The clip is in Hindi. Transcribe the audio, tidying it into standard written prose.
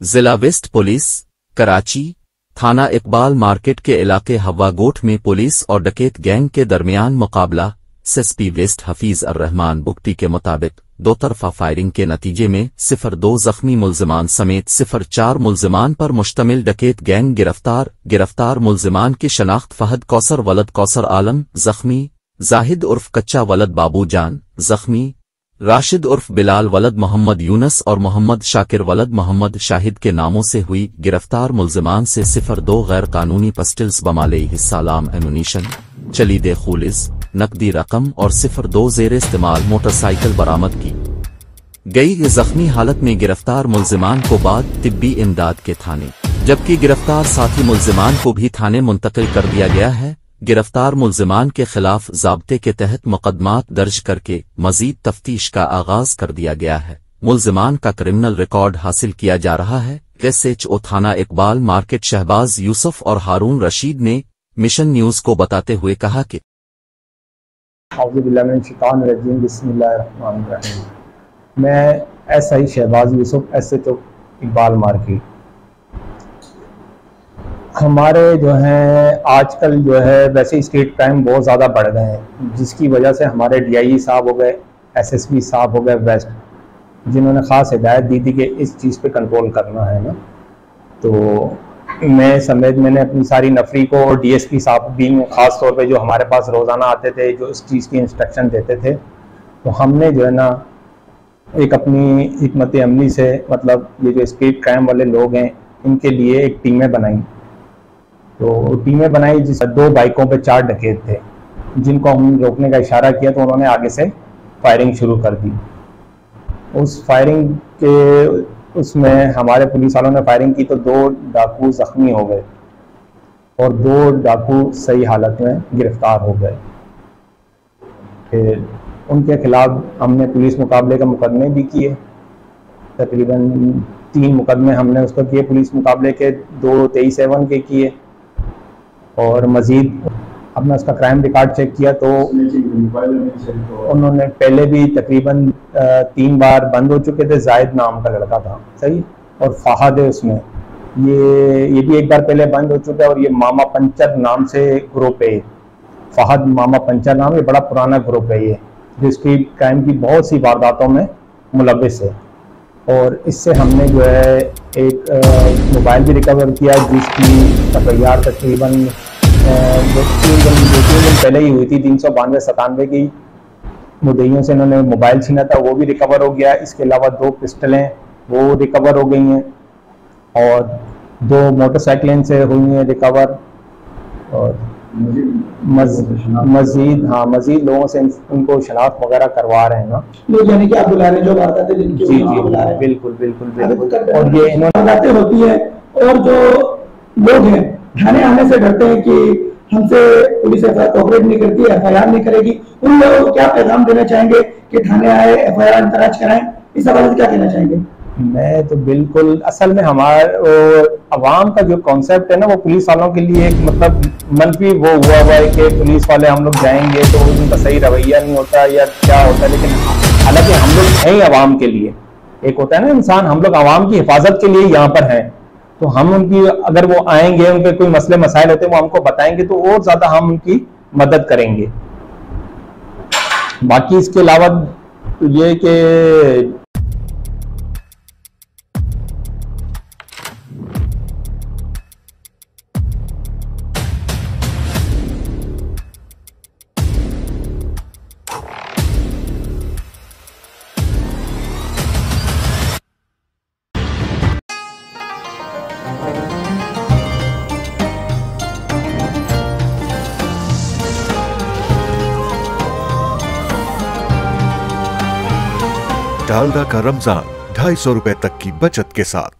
जिला वेस्ट पुलिस, कराची, थाना इकबाल मार्केट के इलाके हवागोठ में पुलिस और डकैत गैंग के दरमियान मुकाबला। एसएसपी वेस्ट हफीज अर रहमान बुगटी के मुताबिक दो तरफा फायरिंग के नतीजे में 02 जख्मी मुल्जिमान समेत 04 मुल्जिमान पर मुश्तमिल डकैत गैंग गिरफ्तार मुल्जिमान की शनाख्त फहद कौसर वलद कौसर आलम जख्मी, जाहिद उर्फ कच्चा वलद बाबू जान जख्मी, राशिद उर्फ बिलाल वलद मोहम्मद यूनस और मोहम्मद शाकिर वलद मोहम्मद शाहिद के नामों से हुई। गिरफ्तार मुल्जिमान से 02 गैर कानूनी पिस्टल्स बमाले हिस्सालाम एमुनीशन, चलीदे खूलिस, नकदी रकम और 02 जेर इस्तेमाल मोटरसाइकिल बरामद की गई। जख्मी हालत में गिरफ्तार मुल्जिमान को बाद तिब्बी इमदाद के थाने, जबकि गिरफ्तार साथी मुल्जिमान को भी थाने मुंतकिल कर दिया गया है। गिरफ्तार मुल्जिमान के खिलाफ ज़ाब्ते के तहत मुकदमात दर्ज करके मजीद तफ्तीश का आगाज कर दिया गया है। मुल्जिमान का क्रिमिनल रिकॉर्ड हासिल किया जा रहा है। एसएचओ थाना इकबाल मार्केट शहबाज यूसुफ और हारून रशीद ने मिशन न्यूज को बताते हुए कहा कि मैं SI Shahbaz Yusuf, SHO Iqbal market. हमारे जो हैं आजकल जो है वैसे स्ट्रीट क्राइम बहुत ज़्यादा बढ़ गए हैं, जिसकी वजह से हमारे डीआईजी साहब हो गए, एसएसपी साहब हो गए वेस्ट, जिन्होंने ख़ास हिदायत दी थी कि इस चीज़ पे कंट्रोल करना है ना। तो मैं समेत मैंने अपनी सारी नफरी को और डीएसपी साहब भी ख़ास तौर पे जो हमारे पास रोज़ाना आते थे, जो इस चीज़ की इंस्ट्रक्शन देते थे, तो हमने जो है ना एक अपनी हिकमत अमली से, मतलब ये जो स्ट्रीट क्राइम वाले लोग हैं इनके लिए एक टीमें बनाई। तो टीमें बनाई जिस 2 बाइकों पे 4 डकैत थे, जिनको हम रोकने का इशारा किया तो उन्होंने आगे से फायरिंग शुरू कर दी। उस फायरिंग के उसमें हमारे पुलिस वालों ने फायरिंग की तो 2 डाकू जख्मी हो गए और 2 डाकू सही हालत में गिरफ्तार हो गए। फिर उनके खिलाफ हमने पुलिस मुकाबले का मुकदमे भी किए, तकरीबन 3 मुकदमे हमने उसको किए पुलिस मुकाबले के, 2 23A1 के किए और मज़ीद हमने उसका क्राइम रिकॉर्ड चेक किया तो उन्होंने पहले भी तकरीबन 3 बार बंद हो चुके थे। जाहिद नाम का लड़का था, सही, और फहद है उसमें, ये भी एक बार पहले बंद हो चुका है। और ये मामा पंचर नाम से ग्रुप है, फहद मामा पंचर नाम, ये बड़ा पुराना ग्रुप है ये, जो स्ट्रीट क्राइम की बहुत सी वारदातों में मुलव्विस है। और इससे हमने जो है एक मोबाइल भी रिकवर किया, जिसकी एफआईआर तकरीबन 2-3 दिन पहले ही हुई थी। 392-97 की मुद्दइयों से इन्होंने मोबाइल छीना था, वो भी रिकवर हो गया। इसके अलावा 2 पिस्टलें वो रिकवर हो गई हैं और 2 मोटरसाइकिलें से हुई हैं रिकवर। और मजीद लोगों से उनको शनाख्त वगैरह करवा रहे हैं ना, लोग, यानी कि आप बुला रहे जो बात है जिनकी जी बिल्कुल। और ये इन्होंने होती है और जो लोग हैं थाने आने से डरते हैं कि हमसे पुलिस कोऑपरेट नहीं करती, एफआईआर नहीं करेगी, उन लोगों को क्या पैगाम देना चाहेंगे कि थाने आए, एफआईआर दर्ज कराएं, इस हवाले से क्या कहना चाहेंगे? मैं तो बिल्कुल, असल में हमारे अवाम का जो कॉन्सेप्ट है ना, वो पुलिस वालों के लिए एक मतलब मनफी वो हुआ है कि पुलिस वाले हम लोग जाएंगे तो उनका सही रवैया नहीं होता या क्या होता है। लेकिन हालांकि हम लोग हैं अवाम के लिए, एक होता है ना इंसान, हम लोग अवाम की हिफाजत के लिए यहाँ पर हैं। तो हम उनकी, अगर वो आएंगे, उनके कोई मसले मसाइल होते हैं वो हमको बताएंगे तो और ज्यादा हम उनकी मदद करेंगे। बाकी इसके अलावा ये कि डालडा का रमजान 250 रुपए तक की बचत के साथ।